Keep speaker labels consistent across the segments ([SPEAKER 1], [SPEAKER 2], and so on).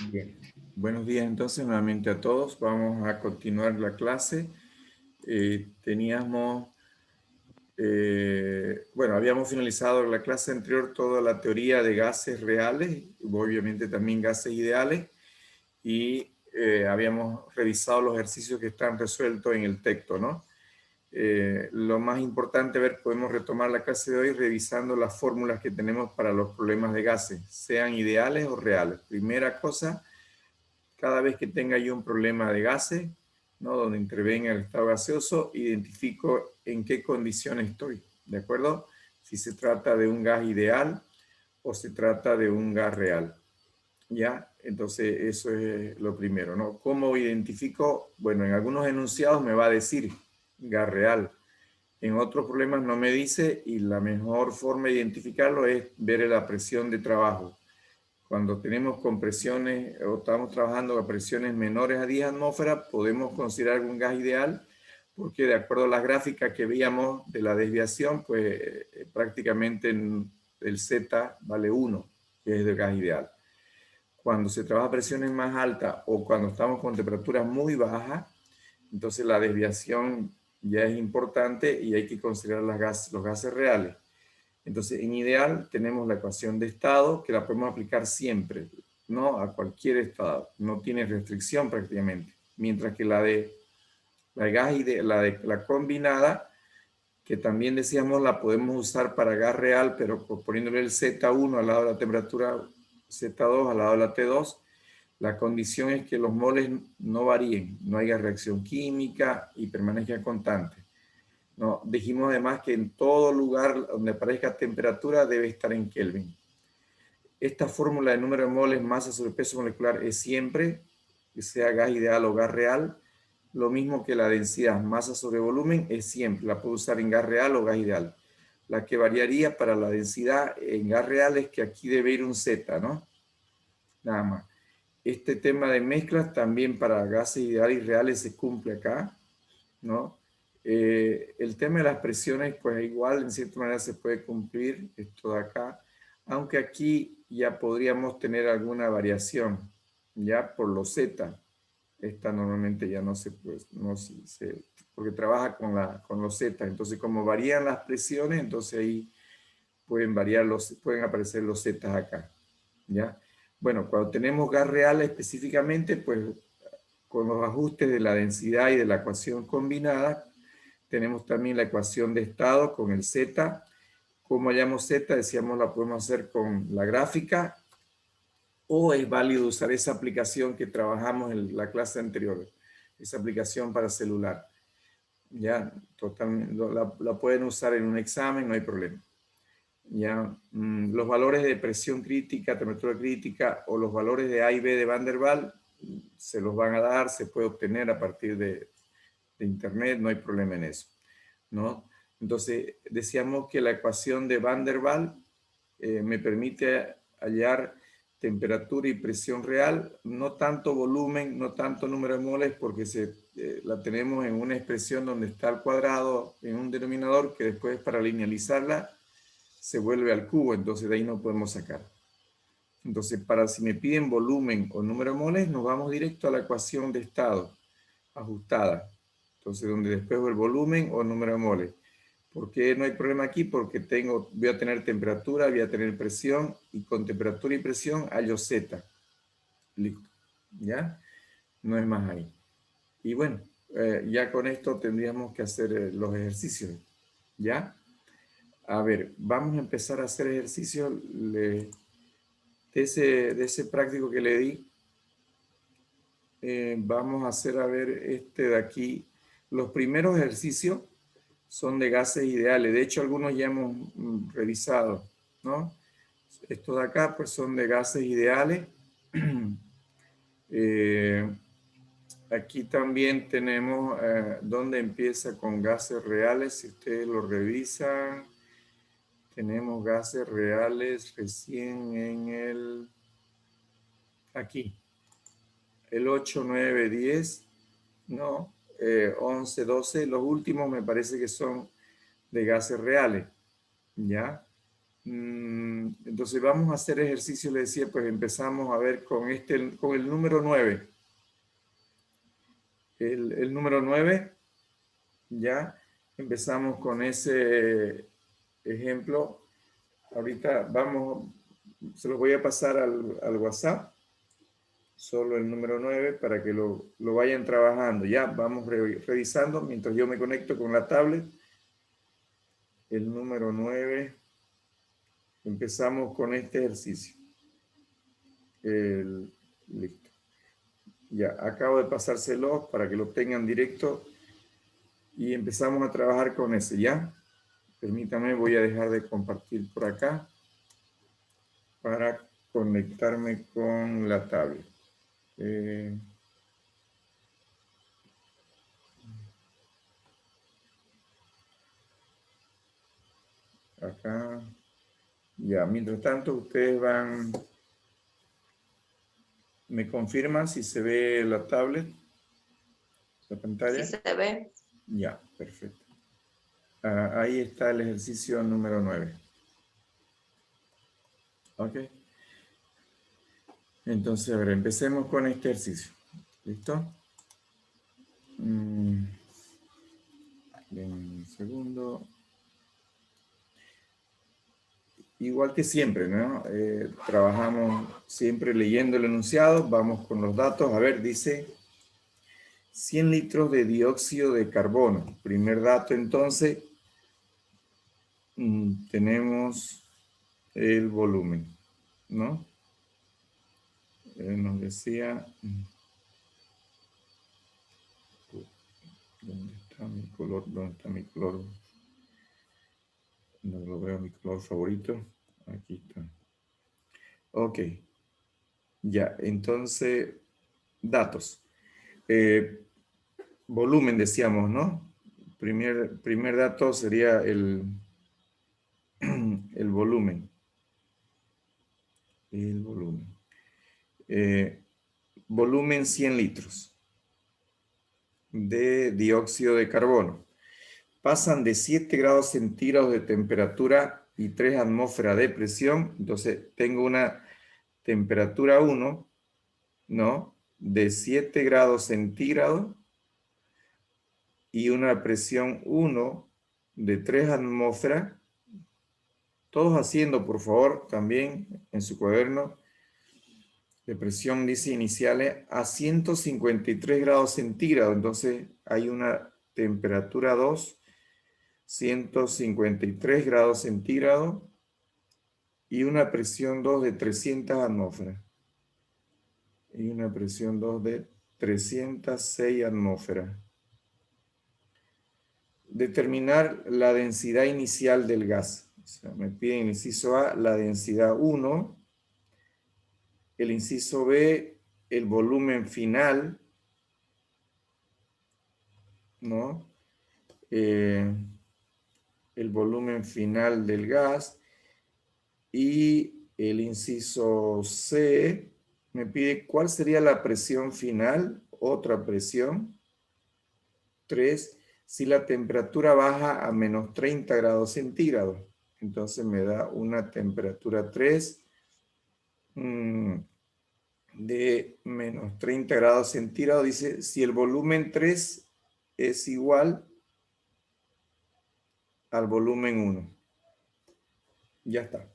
[SPEAKER 1] Bien, buenos días entonces nuevamente a todos. Vamos a continuar la clase. Habíamos finalizado la clase anterior toda la teoría de gases reales, obviamente también gases ideales, y habíamos revisado los ejercicios que están resueltos en el texto, ¿no? Lo más importante, podemos retomar la clase de hoy revisando las fórmulas que tenemos para los problemas de gases, sean ideales o reales. Primera cosa, cada vez que tenga yo un problema de gases, ¿no? Donde intervenga el estado gaseoso, identifico en qué condición estoy, ¿de acuerdo? Si se trata de un gas ideal o se trata de un gas real, ¿ya? Entonces eso es lo primero, ¿no? ¿Cómo identifico? Bueno, en algunos enunciados me va a decir gas real, en otros problemas no me dice, y la mejor forma de identificarlo es ver la presión de trabajo. Cuando tenemos compresiones o estamos trabajando a presiones menores a 10 atmósferas, podemos considerar un gas ideal, porque de acuerdo a las gráficas que veíamos de la desviación, pues prácticamente el Z vale 1, que es del gas ideal. Cuando se trabaja a presiones más altas o cuando estamos con temperaturas muy bajas, entonces la desviación ya es importante y hay que considerar los gases reales. Entonces, en ideal tenemos la ecuación de estado que la podemos aplicar siempre, ¿no? A cualquier estado. No tiene restricción prácticamente. Mientras que la de gas y la combinada, que también decíamos la podemos usar para gas real, pero poniéndole el Z1 al lado de la temperatura, Z2 al lado de la T2, la condición es que los moles no varíen, no haya reacción química y permanezcan constantes. No, dijimos además que en todo lugar donde aparezca temperatura debe estar en Kelvin. Esta fórmula de número de moles, masa sobre peso molecular, es siempre, que sea gas ideal o gas real. Lo mismo que la densidad, masa sobre volumen, es siempre. La puedo usar en gas real o gas ideal. La que variaría para la densidad en gas real es que aquí debe ir un Z, ¿no? Nada más. Este tema de mezclas también para gases ideales y reales se cumple acá, ¿no? El tema de las presiones, pues igual en cierta manera se puede cumplir esto de acá, aunque aquí ya podríamos tener alguna variación, ya por los Z. Esta normalmente ya no se puede, no se, porque trabaja con los Z. Entonces, como varían las presiones, entonces ahí pueden aparecer los Z acá, ¿ya? Bueno, cuando tenemos gas real específicamente, pues con los ajustes de la densidad y de la ecuación combinada, tenemos también la ecuación de estado con el Z. Como hallamos Z, decíamos, la podemos hacer con la gráfica, o es válido usar esa aplicación que trabajamos en la clase anterior, esa aplicación para celular. Ya, totalmente, la pueden usar en un examen, no hay problema. Ya, los valores de presión crítica, temperatura crítica o los valores de A y B de Van der Waals se los van a dar, se puede obtener a partir de internet, no hay problema en eso, ¿no? Entonces, decíamos que la ecuación de Van der Waals me permite hallar temperatura y presión real, no tanto volumen, no tanto número de moles, porque la tenemos en una expresión donde está al cuadrado en un denominador que después para linealizarla se vuelve al cubo, entonces de ahí no podemos sacar. Entonces, si me piden volumen o número de moles, nos vamos directo a la ecuación de estado ajustada. Entonces, donde después el volumen o número de moles. ¿Por qué no hay problema aquí? Porque voy a tener temperatura, voy a tener presión, y con temperatura y presión hallo Z. Listo. ¿Ya? No es más ahí. Y bueno, ya con esto tendríamos que hacer los ejercicios. ¿Ya? A ver, vamos a empezar a hacer ejercicios de ese práctico que le di. Vamos a hacer, a ver, este de aquí. Los primeros ejercicios son de gases ideales. De hecho, algunos ya hemos revisado, ¿no? Estos de acá, pues, son de gases ideales. Aquí también tenemos donde empieza con gases reales. Si ustedes lo revisan, tenemos gases reales recién aquí, el 8, 9, 10, no, 11, 12. Los últimos me parece que son de gases reales, ¿ya? Entonces vamos a hacer ejercicio, le decía, pues empezamos a ver con el número 9. El número 9, ya empezamos con ese ejemplo. Ahorita se los voy a pasar al WhatsApp, solo el número 9 para que lo vayan trabajando. Ya vamos revisando mientras yo me conecto con la tablet. El número 9, empezamos con este ejercicio. Listo. Ya, acabo de pasárselo para que lo tengan directo y empezamos a trabajar con ese, ¿ya? Permítame, voy a dejar de compartir por acá para conectarme con la tablet. Acá. Ya, mientras tanto, ustedes me confirman si se ve la tablet, la pantalla.
[SPEAKER 2] Sí se ve.
[SPEAKER 1] Ya, perfecto. Ahí está el ejercicio número 9. Ok. Entonces, a ver, empecemos con este ejercicio. ¿Listo? Un segundo. Igual que siempre, ¿no? Trabajamos siempre leyendo el enunciado, vamos con los datos. A ver, dice 100 litros de dióxido de carbono. Primer dato, entonces, tenemos el volumen, ¿no? Nos decía... ¿Dónde está mi color? ¿Dónde está mi color? No lo veo, mi color favorito. Aquí está. Ok. Ya, entonces, datos. Volumen, decíamos, ¿no? Primer dato sería el volumen. El volumen. Volumen 100 litros de dióxido de carbono. Pasan de 7 grados centígrados de temperatura y 3 atmósferas de presión. Entonces, tengo una temperatura 1, ¿no? De 7 grados centígrados y una presión 1 de 3 atmósferas. Todos haciendo, por favor, también en su cuaderno de presión, dice iniciales, a 153 grados centígrados. Entonces, hay una temperatura 2, 153 grados centígrados y una presión 2 de 300 atmósferas. Y una presión 2 de 306 atmósferas. Determinar la densidad inicial del gas. O sea, me piden inciso A, la densidad 1, el inciso B, el volumen final, ¿no? El volumen final del gas. Y el inciso C me pide cuál sería la presión final, otra presión. 3, si la temperatura baja a menos 30 grados centígrados. Entonces me da una temperatura 3 de menos 30 grados centígrados. Dice, si el volumen 3 es igual al volumen 1. Ya está.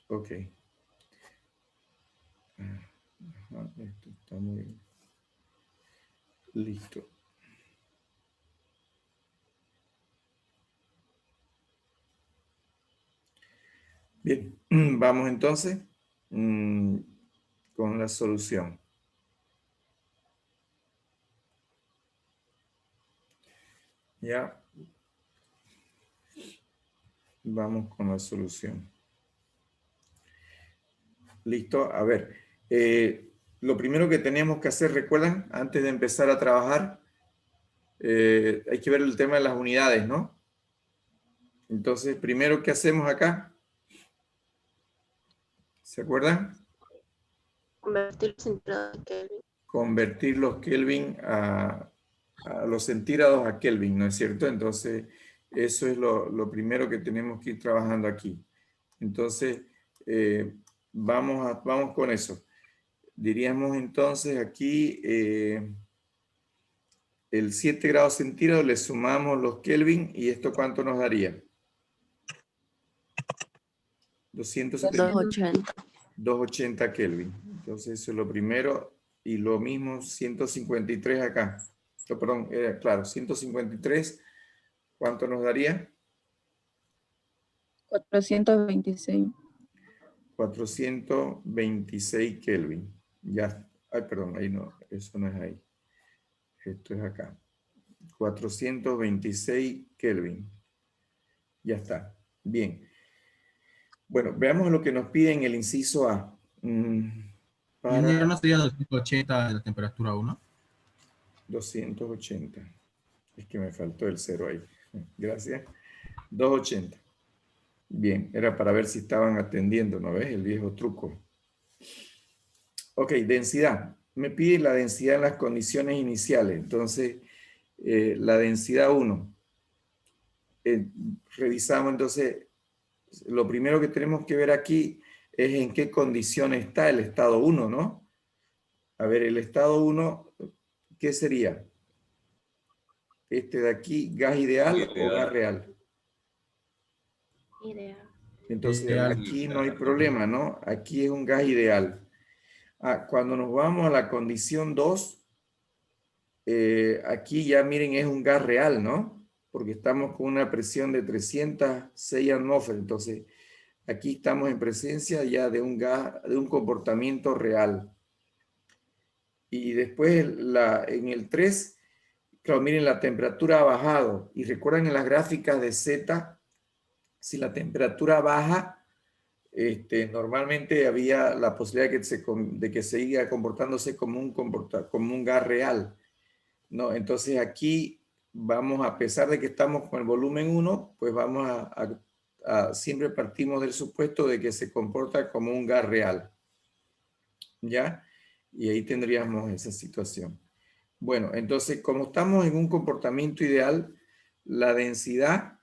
[SPEAKER 1] Ok. Esto está muy listo. Bien, vamos entonces con la solución. Ya. Vamos con la solución. Listo. A ver, lo primero que tenemos que hacer, ¿recuerdan? Antes de empezar a trabajar, hay que ver el tema de las unidades, ¿no? Entonces, primero, ¿qué hacemos acá? ¿Se acuerdan?
[SPEAKER 2] Convertir los centígrados de Kelvin.
[SPEAKER 1] Convertir los Kelvin a a los centígrados a Kelvin, ¿no es cierto? Entonces, eso es lo primero que tenemos que ir trabajando aquí. Entonces, vamos con eso. Diríamos entonces aquí, el 7 grados centígrados le sumamos los Kelvin y esto ¿cuánto nos daría? 270.
[SPEAKER 2] 280.
[SPEAKER 1] 280 Kelvin. Entonces eso es lo primero. Y lo mismo 153 acá. Oh, perdón, claro, 153. ¿Cuánto nos daría?
[SPEAKER 2] 426.
[SPEAKER 1] 426 Kelvin. Ya. Ay, perdón, ahí no. Eso no es ahí. Esto es acá. 426 Kelvin. Ya está. Bien. Bueno, veamos lo que nos pide en el inciso A.
[SPEAKER 3] Ingeniero,
[SPEAKER 1] Para
[SPEAKER 3] ¿no sería 280 de la temperatura 1?
[SPEAKER 1] 280. Es que me faltó el 0 ahí. Gracias. 280. Bien, era para ver si estaban atendiendo, ¿no ves? El viejo truco. Ok, densidad. Me pide la densidad en las condiciones iniciales. Entonces, la densidad 1. Revisamos entonces, lo primero que tenemos que ver aquí es en qué condición está el estado 1, ¿no? A ver, el estado 1, ¿qué sería? Este de aquí, gas ideal o gas real.
[SPEAKER 2] Ideal.
[SPEAKER 1] Entonces,
[SPEAKER 3] Ideal.
[SPEAKER 1] aquí no hay problema, ¿no? Aquí es un gas ideal. Cuando nos vamos a la condición 2, aquí ya miren, es un gas real, ¿no? Porque estamos con una presión de 306 atmósferas. Entonces, aquí estamos en presencia ya de un gas, de un comportamiento real. Y después en el 3, claro, miren, la temperatura ha bajado. Y recuerdan en las gráficas de Z, si la temperatura baja, normalmente había la posibilidad de que se siga comportándose como un gas real, ¿no? Entonces aquí vamos, a pesar de que estamos con el volumen 1, pues vamos siempre partimos del supuesto de que se comporta como un gas real, ¿ya? Y ahí tendríamos esa situación. Bueno, entonces como estamos en un comportamiento ideal, la densidad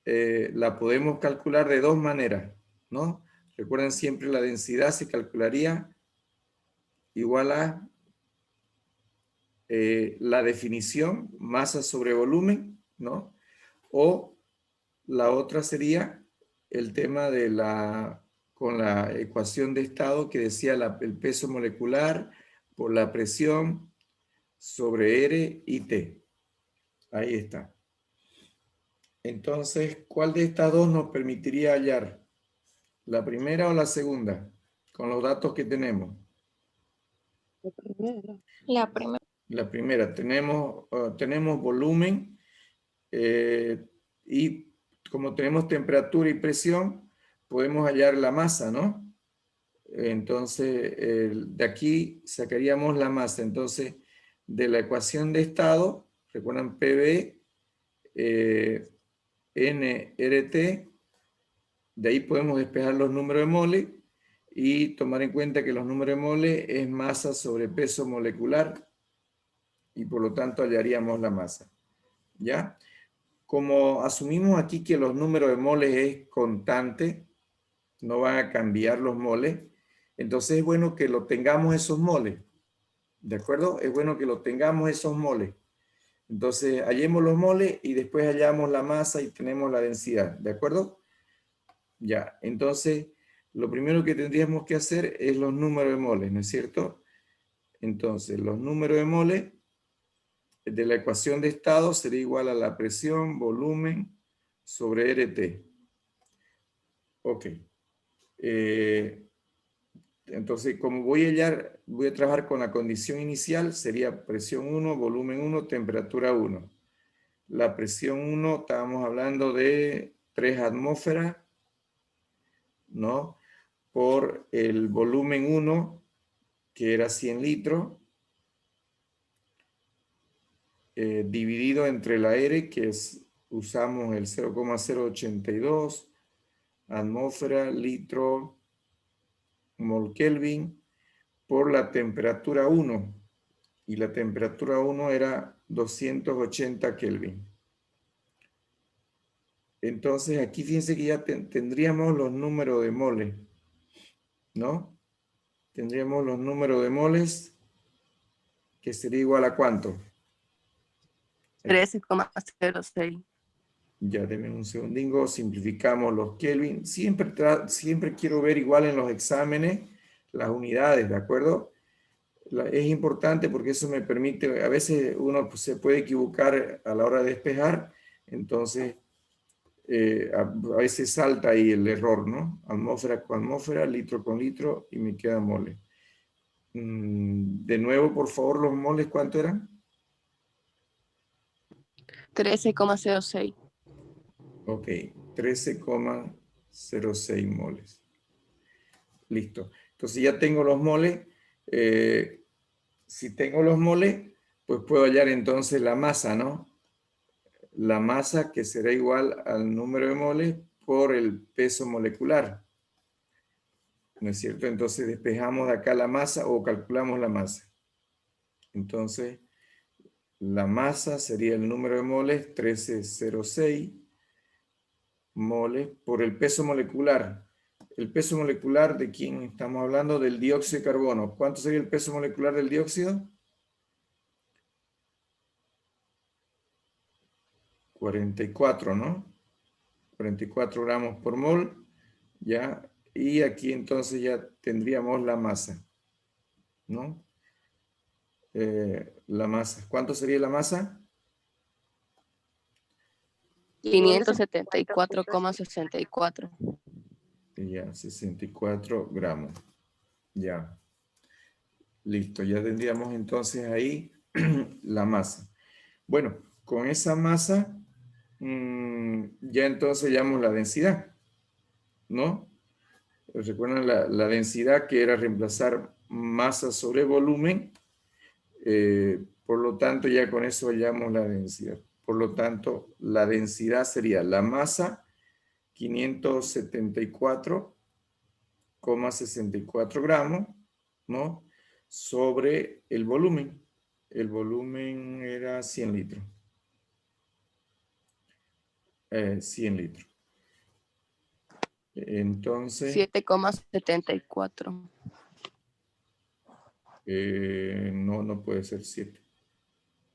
[SPEAKER 1] la podemos calcular de dos maneras, ¿no? Recuerden siempre la densidad se calcularía igual a la definición, masa sobre volumen, ¿no? O la otra sería el tema con la ecuación de estado que decía el peso molecular por la presión sobre R y T. Ahí está. Entonces, ¿cuál de estas dos nos permitiría hallar? ¿La primera o la segunda? Con los datos que tenemos.
[SPEAKER 2] La primera.
[SPEAKER 1] La primera, tenemos volumen y como tenemos temperatura y presión, podemos hallar la masa, ¿no? Entonces, de aquí sacaríamos la masa. Entonces, de la ecuación de estado, recuerdan PV, nRT, de ahí podemos despejar los números de mole y tomar en cuenta que los números de mole es masa sobre peso molecular y por lo tanto hallaríamos la masa. ¿Ya? Como asumimos aquí que los números de moles es constante, no van a cambiar los moles, entonces es bueno que lo tengamos esos moles. ¿De acuerdo? Es bueno que lo tengamos esos moles. Entonces hallemos los moles y después hallamos la masa y tenemos la densidad. ¿De acuerdo? Ya, entonces lo primero que tendríamos que hacer es los números de moles, ¿no es cierto? Entonces los números de moles de la ecuación de estado sería igual a la presión, volumen, sobre RT. Ok. Entonces, como voy a trabajar con la condición inicial, sería presión 1, volumen 1, temperatura 1. La presión 1, estábamos hablando de 3 atmósferas, ¿no? Por el volumen 1, que era 100 litros, dividido entre la R, usamos el 0,082 atmósfera, litro, mol Kelvin, por la temperatura 1. Y la temperatura 1 era 280 Kelvin. Entonces, aquí fíjense que ya tendríamos los números de moles, ¿no? Tendríamos los números de moles, que sería igual a ¿cuánto?
[SPEAKER 4] 13,06.
[SPEAKER 1] Ya, denme un segundingo, simplificamos los Kelvin. Siempre quiero ver igual en los exámenes las unidades, ¿de acuerdo? Es importante porque eso me permite, a veces uno pues, se puede equivocar a la hora de despejar, entonces a veces salta ahí el error, ¿no? Atmósfera con atmósfera, litro con litro y me queda mole. De nuevo, por favor, los moles, ¿cuánto eran?
[SPEAKER 4] 13,06.
[SPEAKER 1] Ok, 13,06 moles. Listo. Entonces ya tengo los moles. Si tengo los moles, pues puedo hallar entonces la masa, ¿no? La masa que será igual al número de moles por el peso molecular. ¿No es cierto? Entonces despejamos de acá la masa o calculamos la masa. Entonces, la masa sería el número de moles, 1306 moles por el peso molecular. El peso molecular de quién estamos hablando, del dióxido de carbono. ¿Cuánto sería el peso molecular del dióxido? 44, ¿no? 44 gramos por mol, ¿ya? Y aquí entonces ya tendríamos la masa, ¿no? La masa. ¿Cuánto sería la masa?
[SPEAKER 4] 574,64.
[SPEAKER 1] Ya, 64 gramos. Ya. Listo, ya tendríamos entonces ahí la masa. Bueno, con esa masa ya entonces hallamos la densidad, ¿no? Recuerdan la densidad que era reemplazar masa sobre volumen, por lo tanto ya con eso hallamos la densidad. Por lo tanto, la densidad sería la masa 574,64 gramos, ¿no? Sobre el volumen. El volumen era 100 litros. 100 litros. Entonces,
[SPEAKER 4] 7,74.
[SPEAKER 1] no puede ser 7.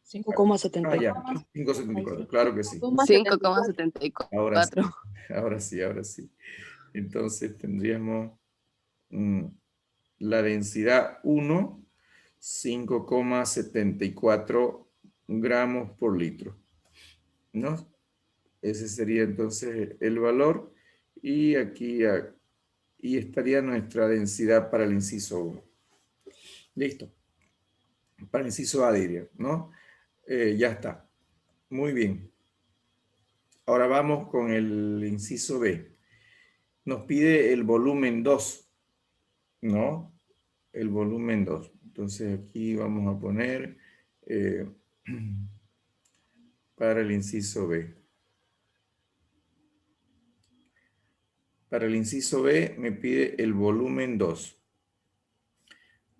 [SPEAKER 2] 5,74.
[SPEAKER 1] Ah, ya, 5,74, claro que sí.
[SPEAKER 4] 5,74.
[SPEAKER 1] Ahora sí, ahora sí, ahora sí. Entonces tendríamos la densidad 1, 5,74 gramos por litro, ¿no? Ese sería entonces el valor y aquí y estaría nuestra densidad para el inciso 1. Listo. Para el inciso A diría, ¿no? Ya está. Muy bien. Ahora vamos con el inciso B. Nos pide el volumen 2, ¿no? El volumen 2. Entonces aquí vamos a poner para el inciso B. Para el inciso B me pide el volumen 2.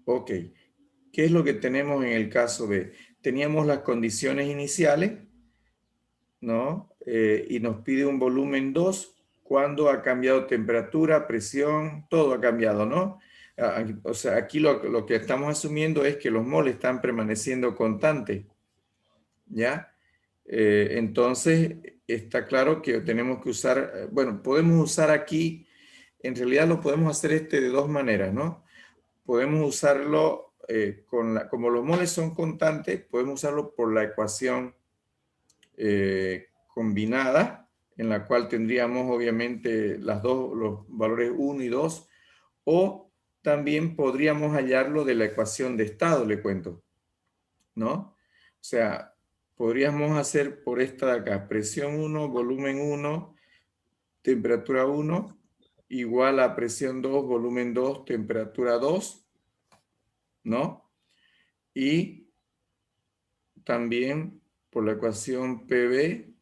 [SPEAKER 1] Ok. ¿Qué es lo que tenemos en el caso B? Teníamos las condiciones iniciales, ¿no? Y nos pide un volumen 2 cuando ha cambiado temperatura, presión, todo ha cambiado, ¿no? O sea, aquí lo que estamos asumiendo es que los moles están permaneciendo constantes, ¿ya? Entonces, está claro que tenemos que usar, bueno, podemos usar aquí, en realidad lo podemos hacer de dos maneras, ¿no? Podemos usarlo como los moles son constantes, podemos usarlo por la ecuación combinada, en la cual tendríamos obviamente los valores 1 y 2, o también podríamos hallarlo de la ecuación de estado, le cuento, ¿no? O sea, podríamos hacer por esta de acá, presión 1, volumen 1, temperatura 1, igual a presión 2, volumen 2, temperatura 2, ¿no? Y también por la ecuación PV,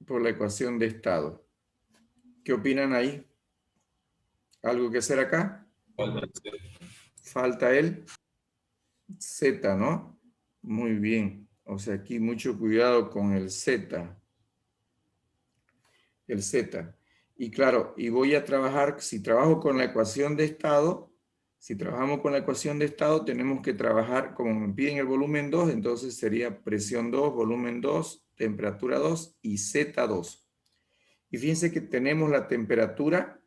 [SPEAKER 1] por la ecuación de estado. ¿Qué opinan ahí? ¿Algo que hacer acá? Falta el Z, ¿no? Muy bien. O sea, aquí mucho cuidado con el Z. El Z. Y claro, y voy a trabajar, si trabajo con la ecuación de estado, si trabajamos con la ecuación de estado, tenemos que trabajar, como me piden el volumen 2, entonces sería presión 2, volumen 2, temperatura 2 y Z2. Y fíjense que tenemos la temperatura,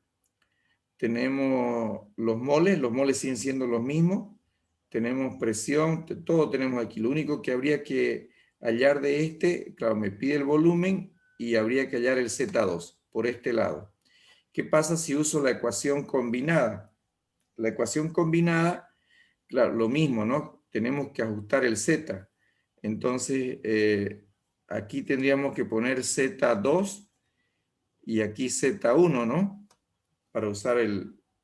[SPEAKER 1] tenemos los moles siguen siendo los mismos, tenemos presión, todo tenemos aquí. Lo único que habría que hallar de este, claro, me pide el volumen y habría que hallar el Z2 por este lado. ¿Qué pasa si uso la ecuación combinada? La ecuación combinada, claro, lo mismo, ¿no? Tenemos que ajustar el Z. Entonces, aquí tendríamos que poner Z2 y aquí Z1, ¿no? Para usar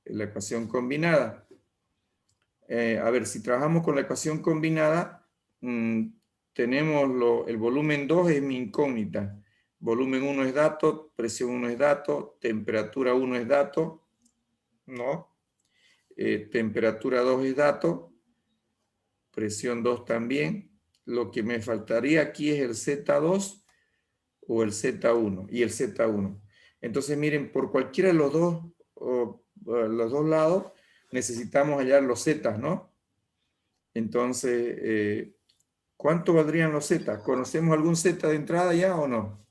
[SPEAKER 1] la ecuación combinada. A ver, si trabajamos con la ecuación combinada, tenemos el volumen 2 es mi incógnita. Volumen 1 es dato, presión 1 es dato, temperatura 1 es dato, ¿no? Temperatura 2 es dato, presión 2 también. Lo que me faltaría aquí es el Z2 o el Z1 y el Z1. Entonces, miren, por cualquiera de los dos lados necesitamos hallar los Zetas, ¿no? Entonces, ¿cuánto valdrían los Z? ¿Conocemos algún Z de entrada ya o no?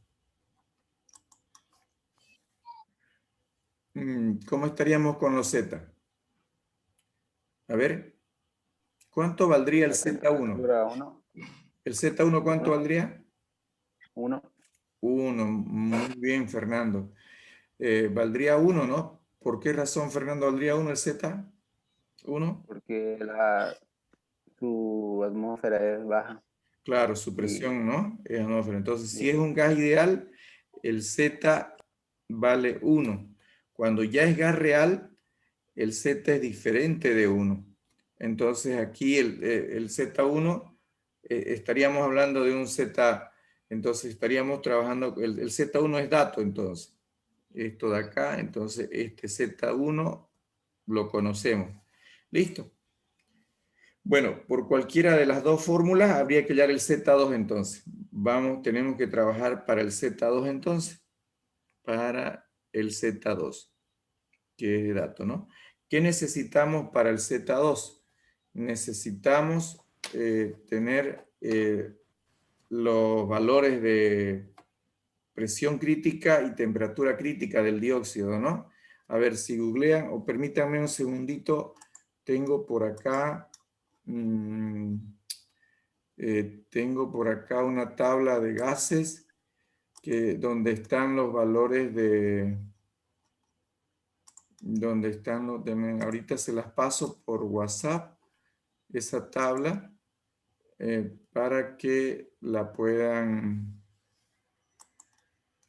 [SPEAKER 1] ¿Cómo estaríamos con los Z? A ver, ¿cuánto valdría el Z1? ¿El Z1 cuánto valdría?
[SPEAKER 5] 1.
[SPEAKER 1] 1, muy bien, Fernando. Valdría 1, ¿no? ¿Por qué razón, Fernando, valdría 1 el Z1?
[SPEAKER 5] Porque su atmósfera es baja.
[SPEAKER 1] Claro, su presión, ¿no? Es atmósfera. Entonces, si es un gas ideal, el Z vale 1. Cuando ya es gas real, el Z es diferente de 1. Entonces, aquí el Z1, estaríamos hablando de un Z, entonces estaríamos trabajando, el Z1 es dato, entonces. Esto de acá, entonces este Z1 lo conocemos. ¿Listo? Bueno, por cualquiera de las dos fórmulas habría que hallar el Z2 entonces. Tenemos que trabajar para el Z2 entonces. Para el Z2, que es dato, ¿no? ¿Qué necesitamos para el Z2? Necesitamos tener los valores de presión crítica y temperatura crítica del dióxido, ¿no? A ver, si googlean, o permítanme un segundito, tengo por acá... tengo por acá una tabla de gases donde están los valores ahorita se las paso por WhatsApp, esa tabla, para que la puedan,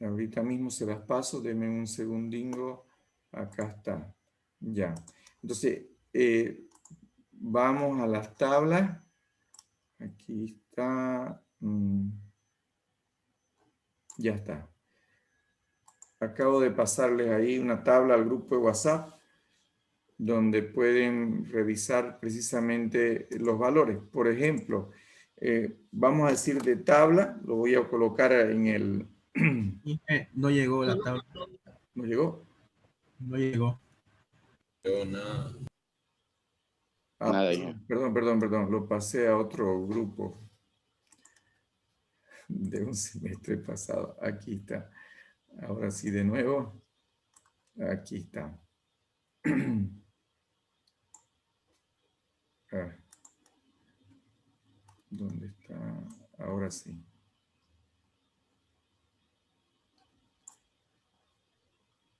[SPEAKER 1] ahorita mismo se las paso, denme un segundingo, acá está, ya. Entonces, vamos a las tablas. Aquí está. Ya está. Acabo de pasarles ahí una tabla al grupo de WhatsApp donde pueden revisar precisamente los valores. Por ejemplo, vamos a decir de tabla, lo voy a colocar en el...
[SPEAKER 3] No llegó la tabla.
[SPEAKER 1] ¿No llegó?
[SPEAKER 3] No llegó.
[SPEAKER 5] Nada,
[SPEAKER 1] perdón, lo pasé a otro grupo de un semestre pasado. Aquí está. Ahora sí, de nuevo. Aquí está. ¿Dónde está? Ahora sí.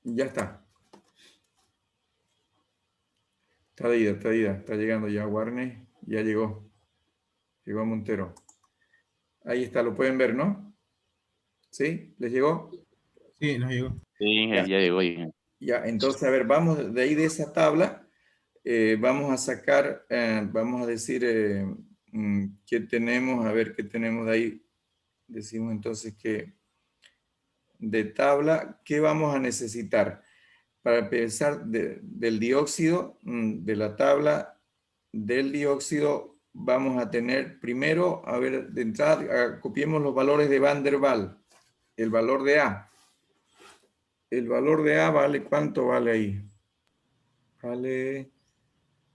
[SPEAKER 1] Ya está. Está llegando ya Warner. Ya llegó. Llegó a Montero. Ahí está, lo pueden ver, ¿no? ¿Sí? ¿Les llegó?
[SPEAKER 3] Sí, nos llegó.
[SPEAKER 5] Sí,
[SPEAKER 1] Ya.
[SPEAKER 5] ya llegó.
[SPEAKER 1] Ya, entonces, a ver, vamos de ahí de esa tabla. Vamos a sacar, vamos a decir qué tenemos, a ver qué tenemos de ahí. Decimos entonces que de tabla, ¿qué vamos a necesitar? Para empezar del dióxido, de la tabla del dióxido, vamos a tener primero, a ver, de entrada, copiemos los valores de Van der Waals. El valor de A. El valor de A vale, ¿cuánto vale ahí? Vale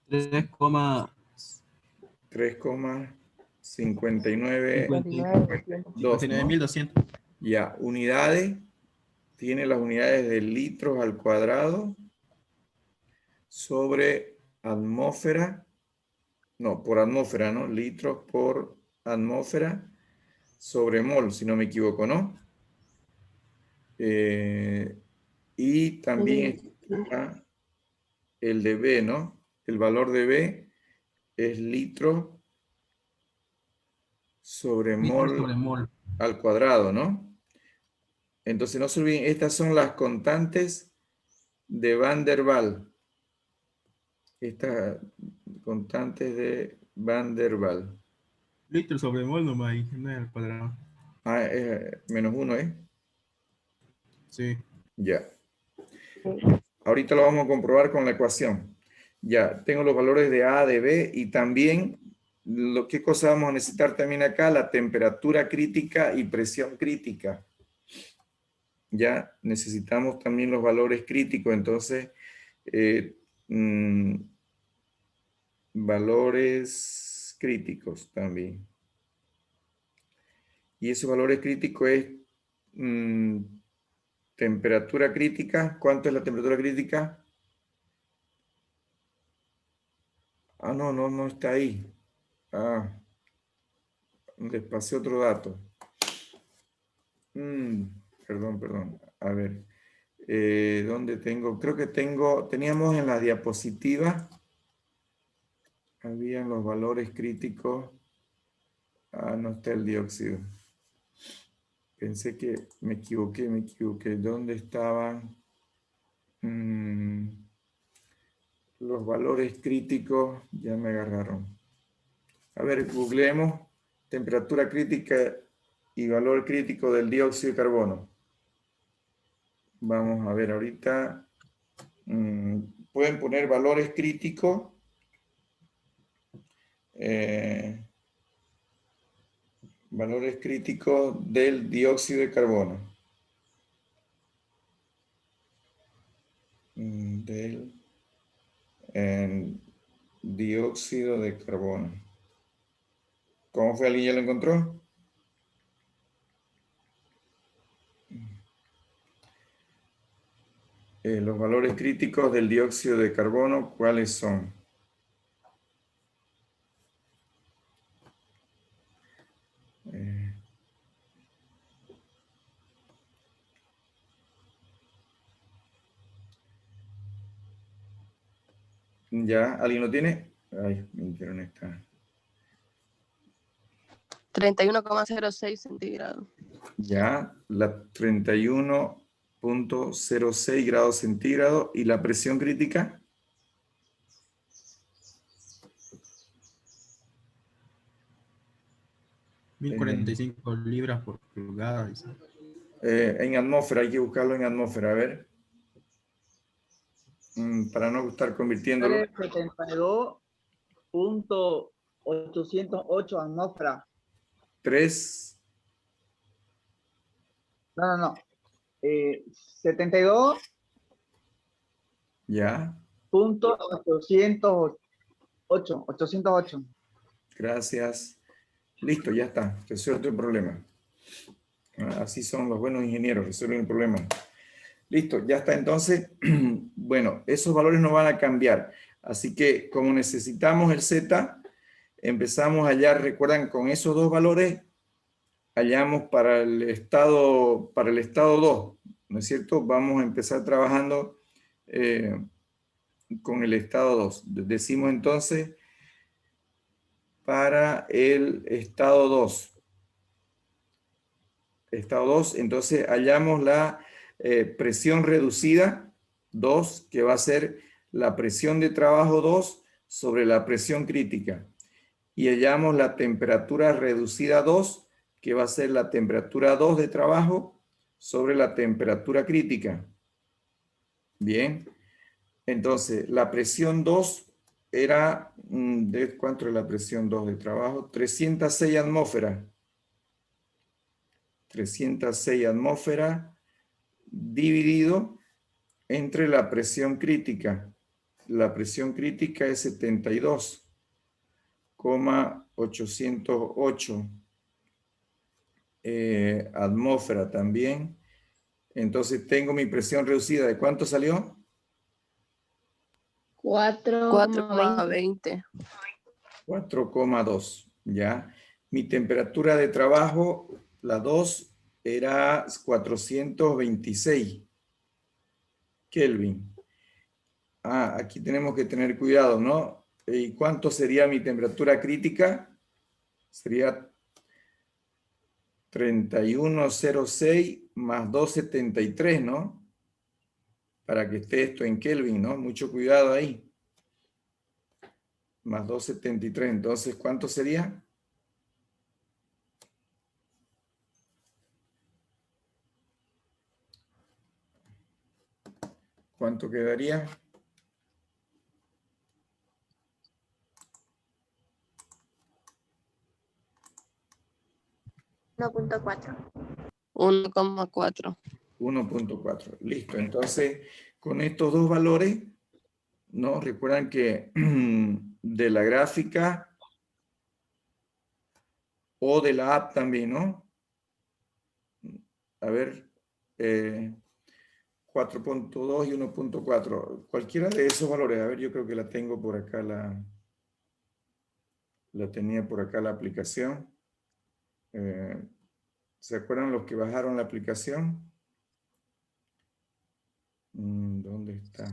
[SPEAKER 1] 3,59.
[SPEAKER 3] 59.200.
[SPEAKER 1] Ya, unidades. Tiene las unidades de litros al cuadrado sobre atmósfera. No, por atmósfera, ¿no? Litros por atmósfera sobre mol, si no me equivoco, ¿no? Y también está el de B, ¿no? El valor de B es litro sobre mol al cuadrado, ¿no? Entonces no se olviden, estas son las constantes de Van der Waals. Estas constantes de Van der Waals.
[SPEAKER 3] Litro sobre mol nomás, ahí, no es al cuadrado.
[SPEAKER 1] Menos 1, ¿eh?
[SPEAKER 3] Sí.
[SPEAKER 1] Ya. Ahorita lo vamos a comprobar con la ecuación. Ya, tengo los valores de A, de B y también, ¿qué cosa vamos a necesitar también acá? La temperatura crítica y presión crítica. Ya necesitamos también los valores críticos, entonces, valores críticos también. Y esos valores críticos es temperatura crítica. ¿Cuánto es la temperatura crítica? Ah, no está ahí. Ah, les pasé otro dato. Perdón. A ver. ¿Dónde tengo? Creo que teníamos en la diapositiva, habían los valores críticos. Ah, no está el dióxido. Pensé que me equivoqué. ¿Dónde estaban los valores críticos? Ya me agarraron. A ver, googleemos temperatura crítica y valor crítico del dióxido de carbono. Vamos a ver ahorita. Pueden poner valores críticos. Valores críticos del dióxido de carbono. Del dióxido de carbono. ¿Cómo fue? ¿Alguien ya lo encontró? Los valores críticos del dióxido de carbono, ¿cuáles son? ¿Ya? ¿Alguien lo tiene? Ay, me dijeron esta.
[SPEAKER 4] 31,06 centígrados.
[SPEAKER 1] Ya, la 31,06 grados centígrados. ¿Y la presión crítica?
[SPEAKER 3] $1.045 libras por pulgada. Dice.
[SPEAKER 1] En atmósfera, hay que buscarlo en atmósfera, a ver. Para no estar convirtiéndolo.
[SPEAKER 6] 72.808 atmósfera.
[SPEAKER 1] 3.
[SPEAKER 6] No. 72.
[SPEAKER 1] Ya.
[SPEAKER 6] 808.
[SPEAKER 1] Gracias. Listo, ya está. Resuelto el problema. Así son los buenos ingenieros, resuelven el problema. Listo, ya está. Entonces, bueno, esos valores no van a cambiar. Así que como necesitamos el Z, empezamos a hallar, recuerdan, con esos dos valores, hallamos para el estado 2, ¿no es cierto? Vamos a empezar trabajando con el estado 2. Decimos entonces, para el estado 2. Estado 2, entonces hallamos la presión reducida 2, que va a ser la presión de trabajo 2 sobre la presión crítica. Y hallamos la temperatura reducida 2, que va a ser la temperatura 2 de trabajo sobre la temperatura crítica. Bien. Entonces, la presión 2 era, ¿de cuánto es la presión 2 de trabajo? 306 atmósferas. 306 atmósferas dividido entre la presión crítica. La presión crítica es 72,808 atmósfera también. Entonces tengo mi presión reducida. ¿De cuánto salió?
[SPEAKER 4] 4,20.
[SPEAKER 1] 4,2. ¿Ya? Mi temperatura de trabajo, la 2, era 426 Kelvin. Aquí tenemos que tener cuidado, ¿no? ¿Y cuánto sería mi temperatura crítica? Sería 3106 más 273, ¿no? Para que esté esto en Kelvin, ¿no? Mucho cuidado ahí. Más 273. Entonces, ¿cuánto sería? ¿Cuánto quedaría?
[SPEAKER 4] $1.4.
[SPEAKER 1] 1.4. Listo. Entonces, con estos dos valores, ¿no? Recuerdan que de la gráfica o de la app también, ¿no? A ver, 4.2 y 1.4. Cualquiera de esos valores. A ver, yo creo que la tengo por acá, la tenía por acá la aplicación. ¿Se acuerdan los que bajaron la aplicación? ¿Dónde está?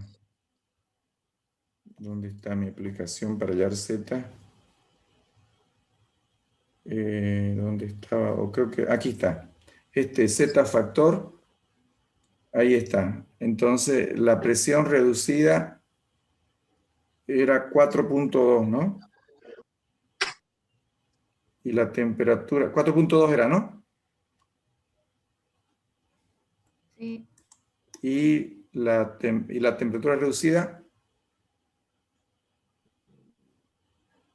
[SPEAKER 1] ¿Dónde está mi aplicación para hallar Z? ¿Dónde estaba? O creo que aquí está. Este Z factor, ahí está. Entonces, la presión reducida era 4.2, ¿no? Y la temperatura, 4.2 era, ¿no?
[SPEAKER 4] Sí.
[SPEAKER 1] Y la temperatura reducida,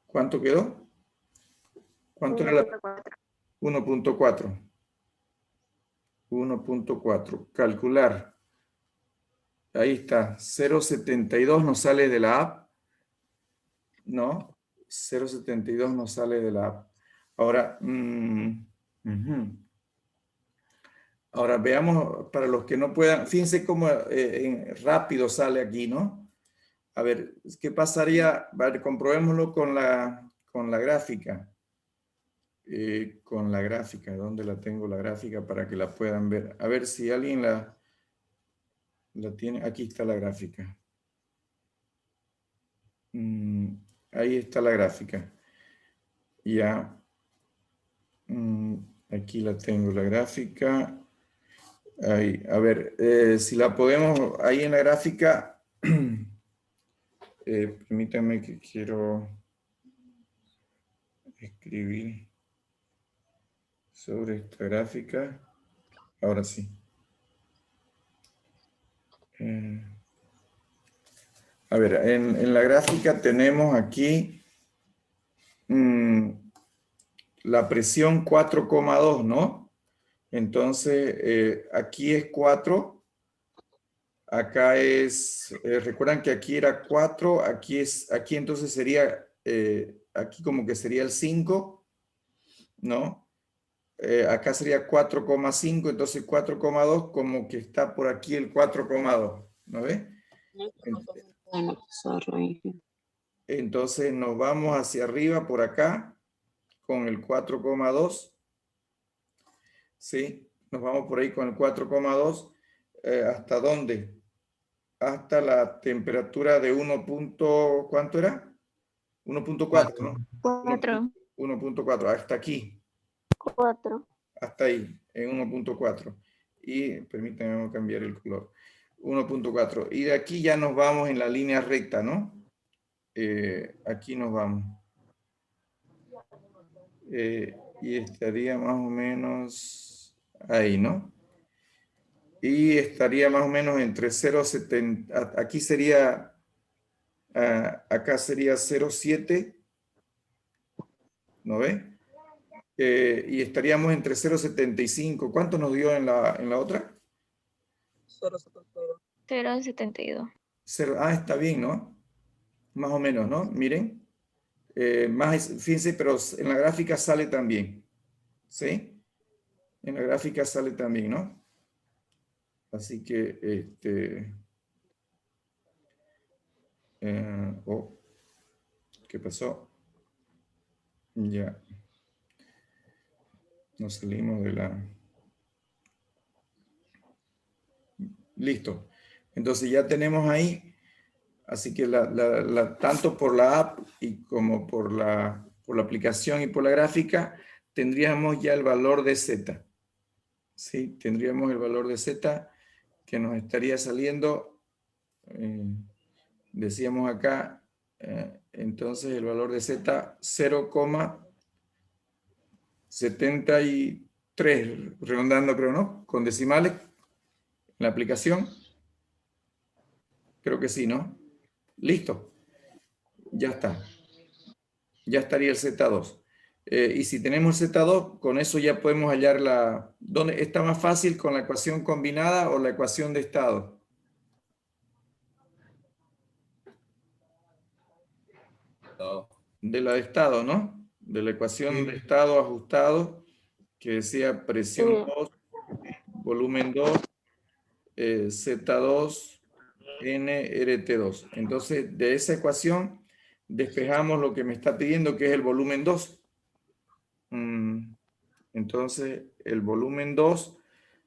[SPEAKER 1] ¿cuánto quedó? ¿Cuánto era la 1.4? 1.4. Calcular. Ahí está. 0.72 nos sale de la app. No. 0.72 nos sale de la app. Ahora, ahora veamos para los que no puedan. Fíjense cómo rápido sale aquí, ¿no? A ver, ¿qué pasaría? A ver, comprobémoslo con la gráfica. Con la gráfica. ¿Dónde la tengo la gráfica para que la puedan ver? A ver si alguien la tiene. Aquí está la gráfica. Ahí está la gráfica. Ya. Aquí la tengo, la gráfica. Ahí, a ver, si la podemos, ahí en la gráfica, permítanme que quiero escribir sobre esta gráfica. Ahora sí. A ver, en la gráfica tenemos aquí la presión 4,2, ¿no? Entonces, aquí es 4. Acá es, recuerdan que aquí era 4, aquí entonces sería, aquí como que sería el 5, ¿no? Acá sería 4,5, entonces 4,2 como que está por aquí el 4,2, ¿no ves? Entonces nos vamos hacia arriba por acá con el 4,2, ¿sí? Nos vamos por ahí con el 4,2, ¿hasta dónde? Hasta la temperatura de 1. ¿Cuánto era? 1.4, ¿no?
[SPEAKER 4] 4.
[SPEAKER 1] 1.4, hasta aquí.
[SPEAKER 4] 4.
[SPEAKER 1] Hasta ahí, en 1.4. Y permítanme cambiar el color. 1.4. Y de aquí ya nos vamos en la línea recta, ¿no? Aquí nos vamos. Y estaría más o menos ahí, ¿no? Y estaría más o menos entre 0,70. Aquí sería acá sería 0,7, ¿no ve? Y estaríamos entre 0,75. ¿Cuánto nos dio en la otra?
[SPEAKER 4] 0,72.
[SPEAKER 1] Está bien, ¿no? Más o menos, ¿no? Miren. Fíjense, pero en la gráfica sale también. ¿Sí? En la gráfica sale también, ¿no? Así que, ¿qué pasó? Ya. Nos salimos de la... Listo. Entonces ya tenemos ahí, así que tanto por la app y como por la aplicación y por la gráfica, tendríamos ya el valor de Z. ¿Sí? Tendríamos el valor de Z que nos estaría saliendo, decíamos acá, entonces el valor de Z 0,73, redondando creo, ¿no? Con decimales, en la aplicación. Creo que sí, ¿no? Listo. Ya está. Ya estaría el Z2. Y si tenemos el Z2, con eso ya podemos hallar ¿dónde está más fácil, con la ecuación combinada o la ecuación de estado? De la de estado, ¿no? De la ecuación de estado ajustado, que decía presión 2, volumen 2, Z2, NRT2. Entonces, de esa ecuación, despejamos lo que me está pidiendo, que es el volumen 2. Entonces, el volumen 2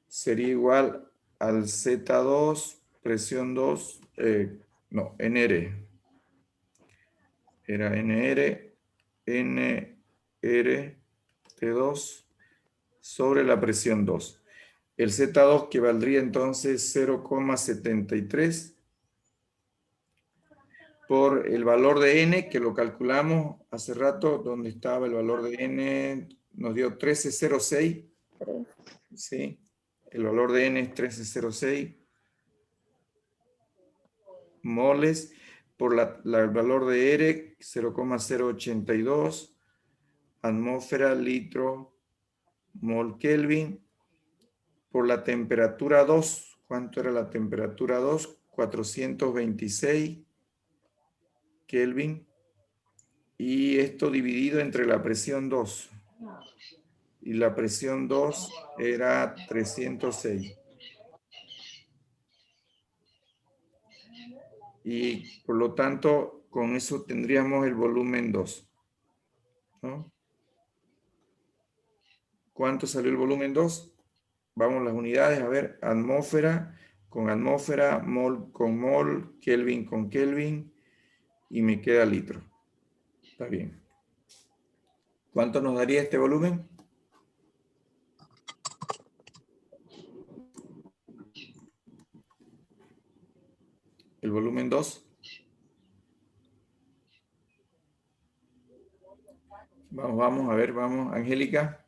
[SPEAKER 1] sería igual al Z2, presión 2, no, NR. Era NR, T2 sobre la presión 2. El Z2 que valdría entonces 0,73 por el valor de N, que lo calculamos hace rato, donde estaba el valor de N, nos dio 1306. ¿Sí? El valor de N es 1306 moles por el valor de R, 0,082, atmósfera, litro, mol Kelvin, por la temperatura 2. ¿Cuánto era la temperatura 2? 426 Kelvin. Y esto dividido entre la presión 2. Y la presión 2 era 306. Y por lo tanto, con eso tendríamos el volumen 2. ¿No? ¿Cuánto salió el volumen 2? Vamos a las unidades, a ver, atmósfera con atmósfera, mol con mol, Kelvin con Kelvin, y me queda litro. Está bien. ¿Cuánto nos daría este volumen? El volumen 2. Vamos, a ver, vamos, Angélica.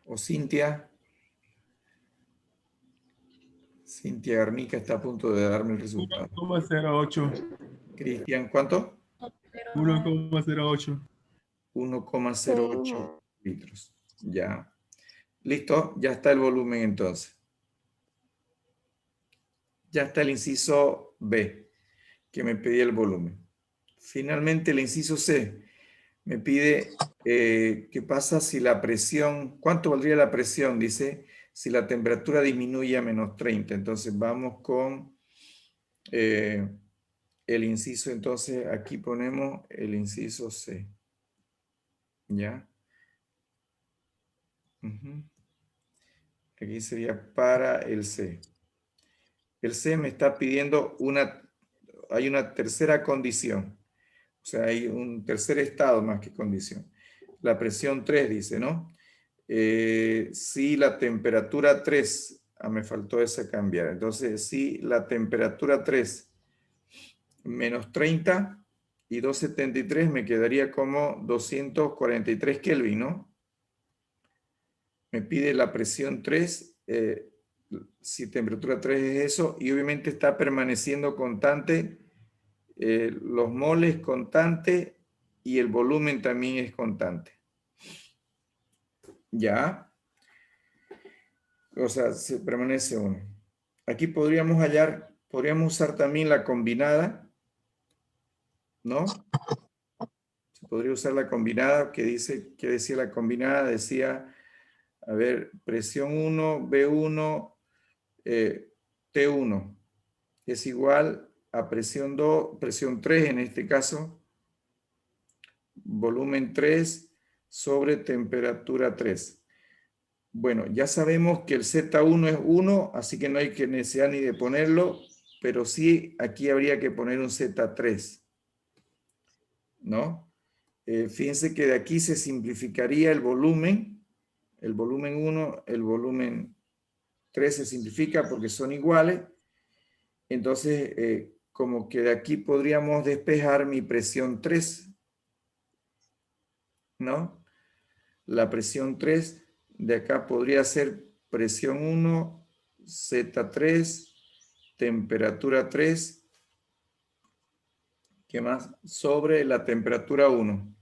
[SPEAKER 1] O Cintia. Cintia Garnica está a punto de darme el resultado.
[SPEAKER 3] 1,08.
[SPEAKER 1] Cristian, ¿cuánto?
[SPEAKER 3] 1,08.
[SPEAKER 1] 1,08 litros. Ya. Listo, ya está el volumen entonces. Ya está el inciso B, que me pedía el volumen. Finalmente el inciso C me pide qué pasa si la presión, ¿cuánto valdría la presión? Dice, si la temperatura disminuye a menos 30. Entonces vamos con el inciso, entonces aquí ponemos el inciso C. ¿Ya? Aquí sería para el C. El C me está pidiendo hay una tercera condición. O sea, hay un tercer estado más que condición. La presión 3 dice, ¿no? Si la temperatura 3, me faltó esa cambiar. Entonces, si la temperatura 3 menos 30 y 273 me quedaría como 243 Kelvin, ¿no? Me pide la presión 3 Si temperatura 3 es eso, y obviamente está permaneciendo constante, los moles constante y el volumen también es constante. ¿Ya? O sea, se permanece 1. Aquí podríamos usar también la combinada, ¿no? Se podría usar la combinada, ¿qué decía la combinada? Decía, a ver, presión 1, B1, T1 es igual a presión 2, presión 3 en este caso, volumen 3 sobre temperatura 3. Bueno, ya sabemos que el Z1 es 1, así que no hay que necesidad ni de ponerlo, pero sí aquí habría que poner un Z3, ¿no? Fíjense que de aquí se simplificaría el volumen 1, el volumen 3 se simplifica porque son iguales, entonces como que de aquí podríamos despejar mi presión 3, ¿no? La presión 3 de acá podría ser presión 1, Z3, temperatura 3, ¿qué más? Sobre la temperatura 1.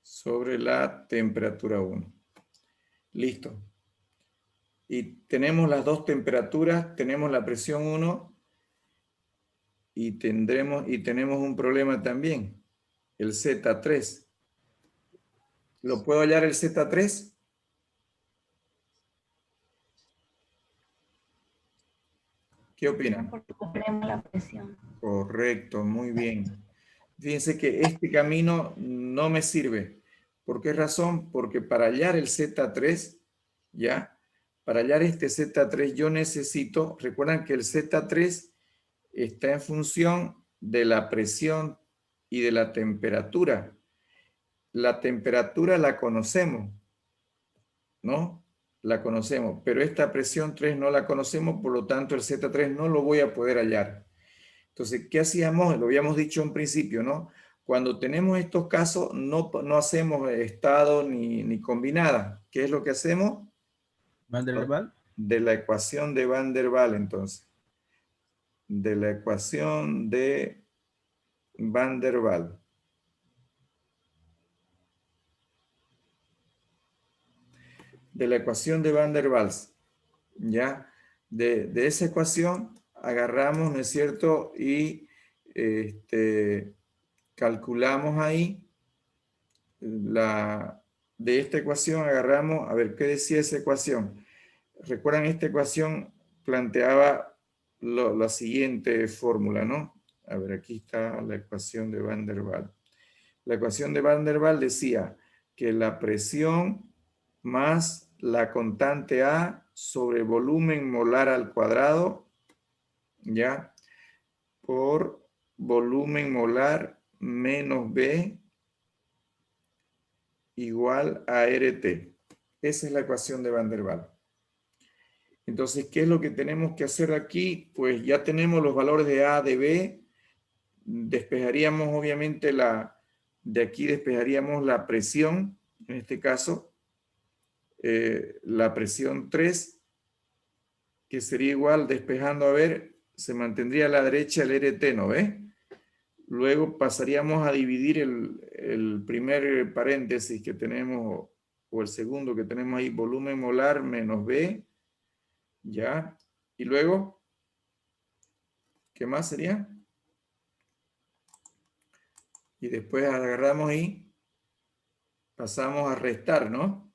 [SPEAKER 1] Sobre la temperatura 1. Listo. Y tenemos las dos temperaturas, tenemos la presión 1 y tenemos un problema también, el Z3. ¿Lo puedo hallar el Z3? ¿Qué opinan?
[SPEAKER 4] Porque ponemos la presión.
[SPEAKER 1] Correcto, muy bien. Fíjense que este camino no me sirve. ¿Por qué razón? Porque para hallar el Z3, ¿ya? Para hallar este Z3 yo necesito, recuerdan que el Z3 está en función de la presión y de la temperatura. La temperatura la conocemos, ¿no? La conocemos, pero esta presión 3 no la conocemos, por lo tanto el Z3 no lo voy a poder hallar. Entonces, ¿qué hacíamos? Lo habíamos dicho en principio, ¿no? Cuando tenemos estos casos, no hacemos estado ni combinada. ¿Qué es lo que hacemos?
[SPEAKER 3] Van der Waals.
[SPEAKER 1] De la ecuación de Van der Waals, entonces. De la ecuación de Van der Waals. De la ecuación de Van der Waals. ¿Ya? De esa ecuación agarramos, ¿no es cierto? Y calculamos ahí de esta ecuación agarramos, a ver, ¿qué decía esa ecuación? Recuerdan, esta ecuación planteaba la siguiente fórmula, ¿no? A ver, aquí está la ecuación de Van der Waals. La ecuación de Van der Waals decía que la presión más la constante A sobre volumen molar al cuadrado, ¿ya? Por volumen molar menos B igual a RT. Esa es la ecuación de Van der Waals. Entonces, ¿qué es lo que tenemos que hacer aquí? Pues ya tenemos los valores de A, de B. Despejaríamos obviamente de aquí despejaríamos la presión, en este caso, la presión 3, que sería igual, despejando, a ver, se mantendría a la derecha el RT, ¿no ve? Luego pasaríamos a dividir el primer paréntesis que tenemos, o el segundo que tenemos ahí, volumen molar menos B, ¿ya? Y luego, ¿qué más sería? Y después agarramos y pasamos a restar, ¿no?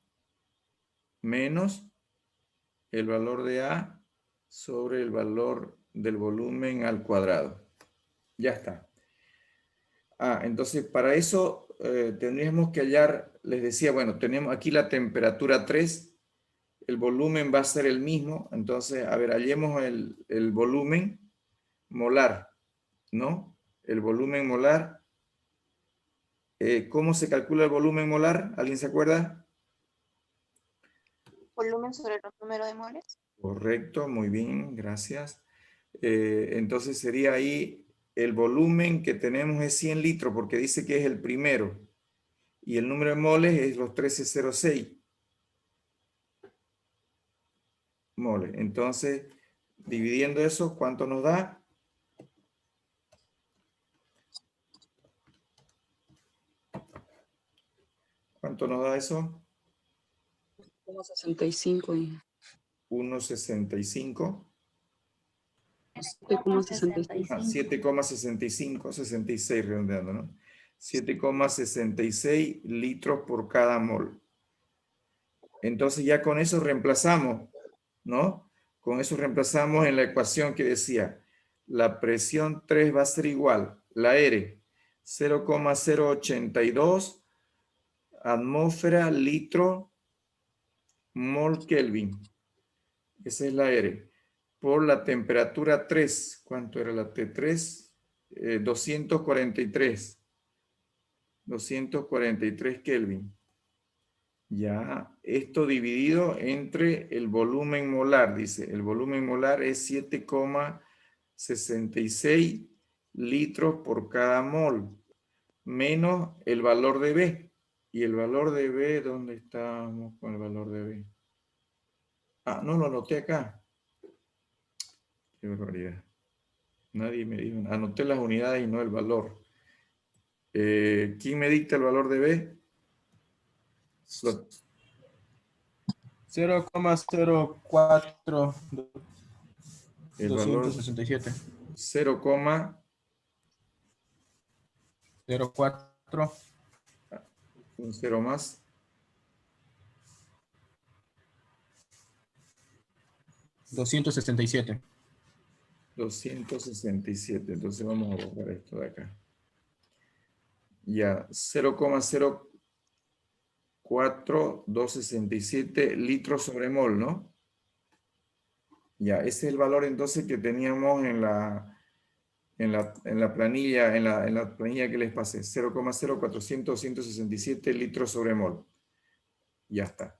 [SPEAKER 1] Menos el valor de A sobre el valor del volumen al cuadrado. Ya está. Entonces para eso tendríamos que hallar, les decía, bueno, tenemos aquí la temperatura 3, el volumen va a ser el mismo, entonces, a ver, hallemos el volumen molar, ¿no? El volumen molar. ¿Cómo se calcula el volumen molar? ¿Alguien se acuerda?
[SPEAKER 4] Volumen sobre los números de moles.
[SPEAKER 1] Correcto, muy bien, gracias. Entonces sería ahí el volumen que tenemos es 100 litros porque dice que es el primero. Y el número de moles es los 1306. moles. Entonces, dividiendo eso, ¿cuánto nos da? ¿Cuánto nos da eso?
[SPEAKER 2] 65 y
[SPEAKER 1] 1,65.
[SPEAKER 2] 7,65.
[SPEAKER 1] 7,65, 66 redondeando, ¿no? 7,66 litros por cada mol. Entonces ya con eso reemplazamos, ¿no? Con eso reemplazamos en la ecuación que decía, la presión 3 va a ser igual, la R, 0,082 atmósfera litro mol Kelvin. Esa es la R. Por la temperatura 3. ¿Cuánto era la T3? 243. 243 Kelvin. Ya, esto dividido entre el volumen molar, dice. El volumen molar es 7,66 litros por cada mol, menos el valor de B. ¿Y el valor de B? ¿Dónde estamos con el valor de B? Ah, no lo anoté acá. Qué barbaridad. Nadie me dijo. Anoté las unidades y no el valor. ¿Quién me dicta el valor de B?
[SPEAKER 3] 0,04
[SPEAKER 1] El valor
[SPEAKER 3] 267.
[SPEAKER 1] 0,04.
[SPEAKER 3] 04
[SPEAKER 1] Un cero más.
[SPEAKER 3] 267.
[SPEAKER 1] 267. Entonces vamos a borrar esto de acá. Ya, 0,04267 litros sobre mol, ¿no? Ya, ese es el valor entonces que teníamos en la planilla, en la planilla que les pasé. 0,04267 litros sobre mol. Ya está.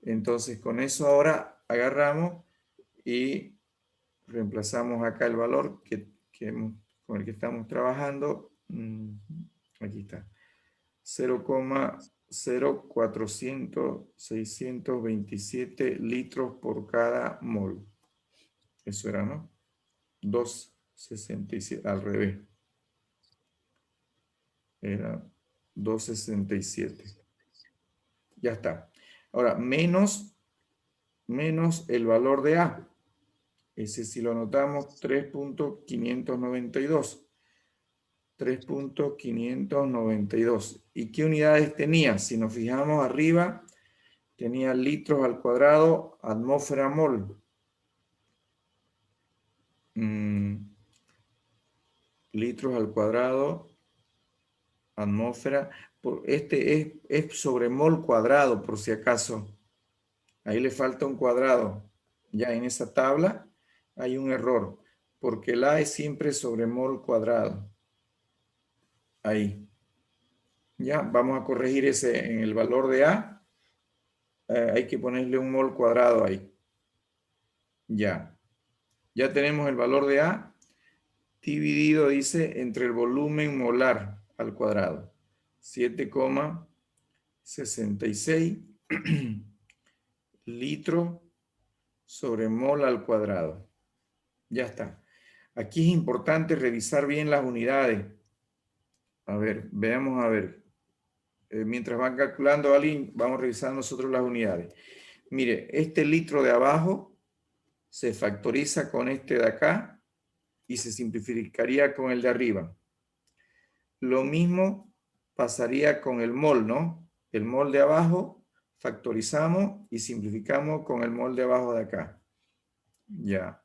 [SPEAKER 1] Entonces con eso ahora agarramos y reemplazamos acá el valor con el que estamos trabajando. Aquí está. 0,04627 litros por cada mol. Eso era, ¿no? 267, al revés. Era 267. Ya está. Ahora, menos el valor de A. Ese si lo anotamos, 3.592. 3.592. ¿Y qué unidades tenía? Si nos fijamos arriba, tenía litros al cuadrado, atmósfera mol. Litros al cuadrado, atmósfera. Este es sobre mol cuadrado, por si acaso. Ahí le falta un cuadrado. Ya en esa tabla hay un error, porque el A es siempre sobre mol cuadrado. Ahí. Ya, vamos a corregir ese en el valor de A. Hay que ponerle un mol cuadrado ahí. Ya. Ya tenemos el valor de A dividido, dice, entre el volumen molar al cuadrado. 7,66 litros sobre mol al cuadrado. Ya está. Aquí es importante revisar bien las unidades. A ver, veamos a ver. Mientras van calculando alguien, vamos revisando nosotros las unidades. Mire, este litro de abajo se factoriza con este de acá y se simplificaría con el de arriba. Lo mismo pasaría con el mol, ¿no? El mol de abajo factorizamos y simplificamos con el mol de abajo de acá. Ya.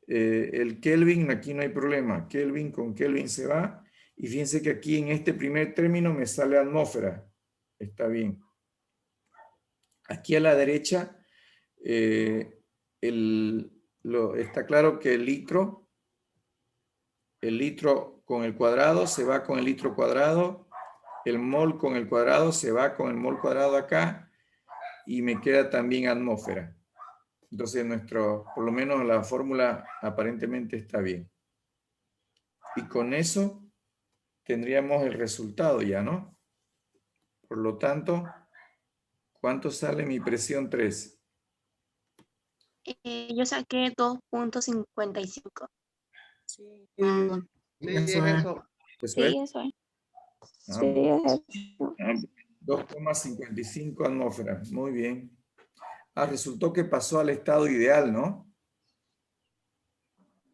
[SPEAKER 1] El Kelvin, aquí no hay problema. Kelvin con Kelvin se va. Y fíjense que aquí en este primer término me sale atmósfera. Está bien. Aquí a la derecha está claro que el litro con el cuadrado se va con el litro cuadrado. El mol con el cuadrado se va con el mol cuadrado acá. Y me queda también atmósfera. Entonces por lo menos la fórmula aparentemente está bien. Y con eso tendríamos el resultado ya, ¿no? Por lo tanto, ¿cuánto sale mi presión 3?
[SPEAKER 4] Yo saqué 2.55.
[SPEAKER 2] Sí,
[SPEAKER 6] Sí,
[SPEAKER 3] Eso
[SPEAKER 6] es
[SPEAKER 3] es.
[SPEAKER 6] eso.
[SPEAKER 1] Eso es.
[SPEAKER 4] Eso es.
[SPEAKER 1] Ah, 2,55 atmósferas. Muy bien. Resultó que pasó al estado ideal, ¿no?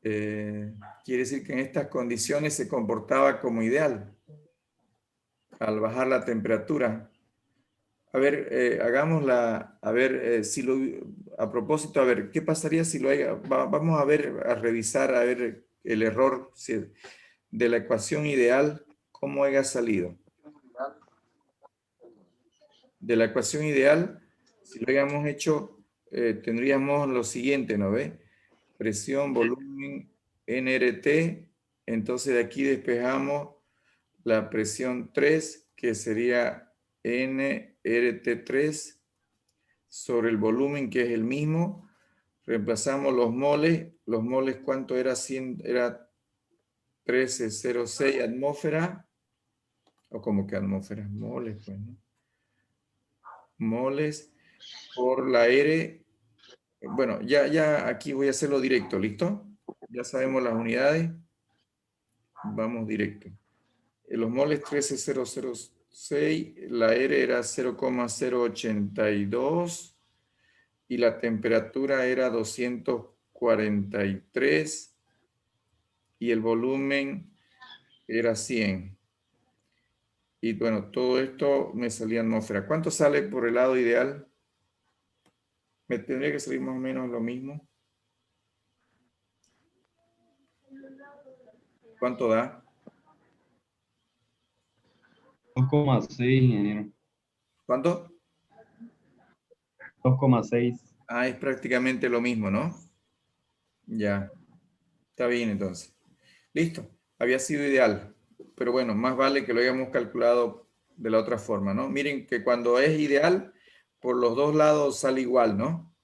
[SPEAKER 1] Quiere decir que en estas condiciones se comportaba como ideal al bajar la temperatura. A ver, hagámosla, a ver, si lo, a propósito, a ver, ¿qué pasaría si lo hay? Vamos a ver, a revisar, a ver el error de la ecuación ideal, cómo haya salido. De la ecuación ideal, si lo hayamos hecho, tendríamos lo siguiente, ¿no ve? Presión, volumen, nRT. Entonces de aquí despejamos la presión 3, que sería nRT3 sobre el volumen, que es el mismo. Reemplazamos los moles. Los moles, ¿cuánto era? 100, era 1306 atmósfera. O como que atmósferas, moles, pues, ¿no? Moles por la R. Bueno, ya aquí voy a hacerlo directo, ¿listo? Ya sabemos las unidades. Vamos directo. Los moles 13006, la R era 0,082 y la temperatura era 243 y el volumen era 100. Y bueno, todo esto me salía atmósfera. ¿Cuánto sale por el lado ideal? Me tendría que salir más o menos lo mismo. ¿Cuánto da?
[SPEAKER 3] 2,6, ingeniero.
[SPEAKER 1] ¿Cuánto?
[SPEAKER 3] 2,6.
[SPEAKER 1] Ah, es prácticamente lo mismo, ¿no? Ya, está bien entonces. Listo, había sido ideal, pero bueno, más vale que lo hayamos calculado de la otra forma, ¿no? Miren que cuando es ideal, por los dos lados sale igual, ¿no?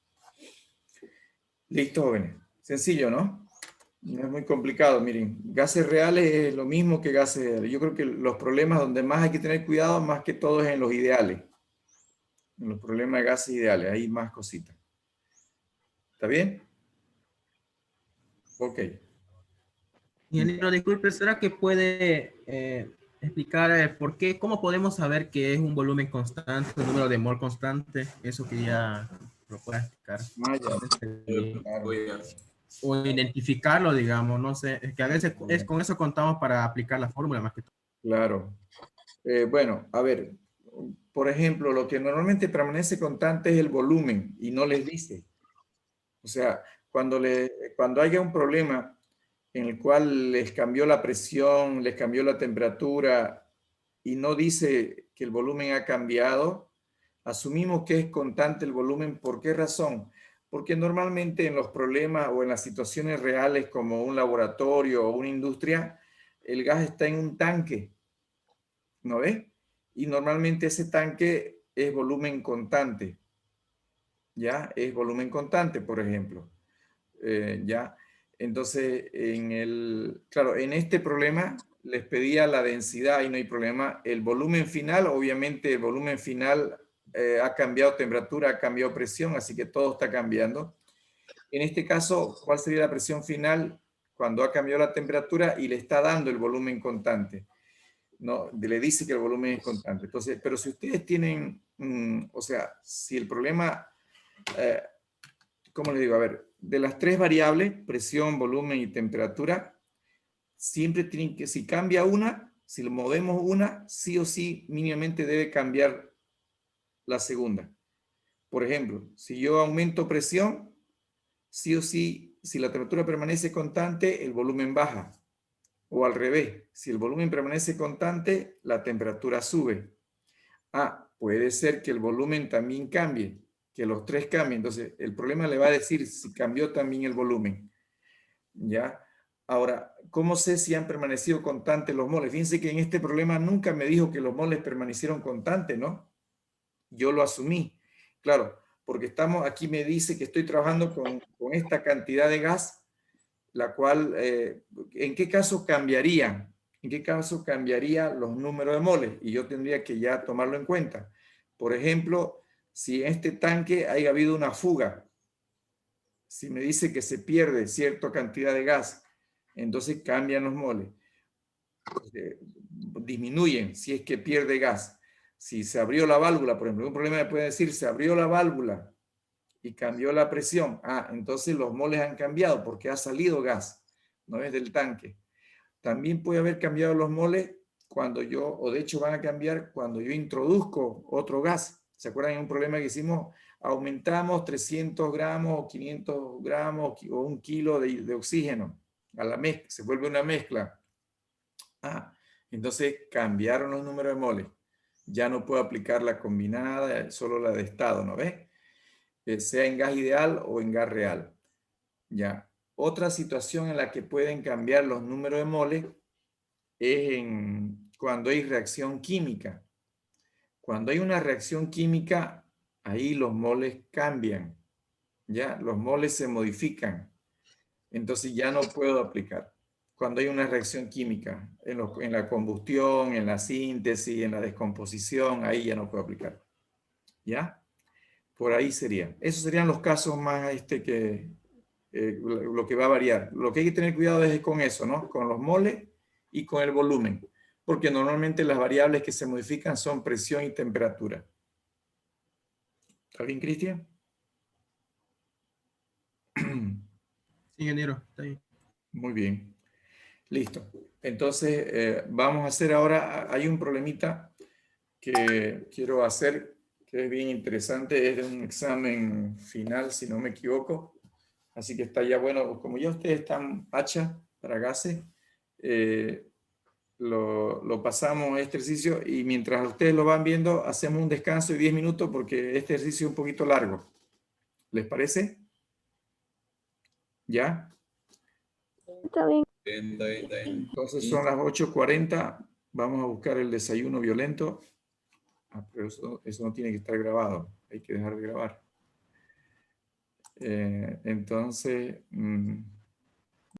[SPEAKER 1] Listo, jóvenes. Sencillo, ¿no? No es muy complicado, miren. Gases reales es lo mismo que gases ideales. Yo creo que los problemas donde más hay que tener cuidado, más que todo, es en los ideales. En los problemas de gases ideales, hay más cositas. ¿Está bien? Ok.
[SPEAKER 3] Ingeniero, disculpe, ¿será que puede explicar por qué, cómo podemos saber que es un volumen constante, un número de mol constante? Eso que ya lo pueda explicar.
[SPEAKER 1] Claro.
[SPEAKER 3] O identificarlo, digamos, no sé, es que a veces es con eso contamos para aplicar la fórmula más que todo.
[SPEAKER 1] Claro. Bueno, a ver, por ejemplo, lo que normalmente permanece constante es el volumen y no les dice. O sea, cuando haya un problema en el cual les cambió la presión, les cambió la temperatura y no dice que el volumen ha cambiado, asumimos que es constante el volumen. ¿Por qué razón? Porque normalmente en los problemas o en las situaciones reales como un laboratorio o una industria, el gas está en un tanque, ¿no ves? Y normalmente ese tanque es volumen constante, ¿ya? Es volumen constante, por ejemplo. ¿Ya? Entonces, claro, en este problema les pedía la densidad y no hay problema. El volumen final, obviamente el volumen final ha cambiado temperatura, ha cambiado presión, así que todo está cambiando. En este caso, ¿cuál sería la presión final cuando ha cambiado la temperatura y le está dando el volumen constante? ¿No? Le dice que el volumen es constante. Entonces, pero si ustedes tienen, o sea, si el problema, ¿cómo les digo? A ver, de las tres variables, presión, volumen y temperatura, siempre tienen que, si cambia una, si lo movemos una, sí o sí mínimamente debe cambiar la segunda. Por ejemplo, si yo aumento presión, sí o sí, si la temperatura permanece constante, el volumen baja. O al revés, si el volumen permanece constante, la temperatura sube. Puede ser que el volumen también cambie, que los tres cambien. Entonces, el problema le va a decir si cambió también el volumen. ¿Ya? Ahora, ¿cómo sé si han permanecido constantes los moles? Fíjense que en este problema nunca me dijo que los moles permanecieron constantes, ¿no? Yo lo asumí. Claro, porque aquí me dice que estoy trabajando con esta cantidad de gas, la cual, ¿en qué caso cambiaría? ¿En qué caso cambiaría los números de moles? Y yo tendría que ya tomarlo en cuenta. Por ejemplo, si en este tanque haya habido una fuga, Si me dice que se pierde cierta cantidad de gas, entonces cambian los moles. Disminuyen si es que pierde gas. Si se abrió la válvula, por ejemplo, un problema me puede decir, se abrió la válvula y cambió la presión. Entonces los moles han cambiado porque ha salido gas, no es del tanque. También puede haber cambiado los moles cuando yo, o de hecho van a cambiar cuando yo introduzco otro gas. ¿Se acuerdan de un problema que hicimos? Aumentamos 300 gramos o 500 gramos o 1 kilo de oxígeno a la mezcla, se vuelve una mezcla. Entonces cambiaron los números de moles. Ya no puedo aplicar la combinada, solo la de estado, ¿no ves? Sea en gas ideal o en gas real. Ya. Otra situación en la que pueden cambiar los números de moles es cuando hay reacción química. Cuando hay una reacción química, ahí los moles cambian. Ya, los moles se modifican. Entonces ya no puedo aplicar. Cuando hay una reacción química, en la combustión, en la síntesis, en la descomposición, ahí ya no puedo aplicar. ¿Ya? Por ahí sería. Esos serían los casos más lo que va a variar. Lo que hay que tener cuidado es con eso, ¿no? Con los moles y con el volumen. Porque normalmente las variables que se modifican son presión y temperatura. ¿Está bien, Cristian?
[SPEAKER 3] Sí, ingeniero, está bien.
[SPEAKER 1] Muy bien. Listo. Entonces, vamos a hacer ahora, hay un problemita que quiero hacer, que es bien interesante, es de un examen final, si no me equivoco. Así que está ya bueno, como ya ustedes están hacha para gases, lo pasamos a este ejercicio y mientras ustedes lo van viendo, hacemos un descanso de 10 minutos porque este ejercicio es un poquito largo. ¿Les parece? ¿Ya?
[SPEAKER 4] Está bien.
[SPEAKER 1] Entonces son las 8:40. Vamos a buscar el desayuno violento. Pero eso no tiene que estar grabado. Hay que dejar de grabar. Entonces...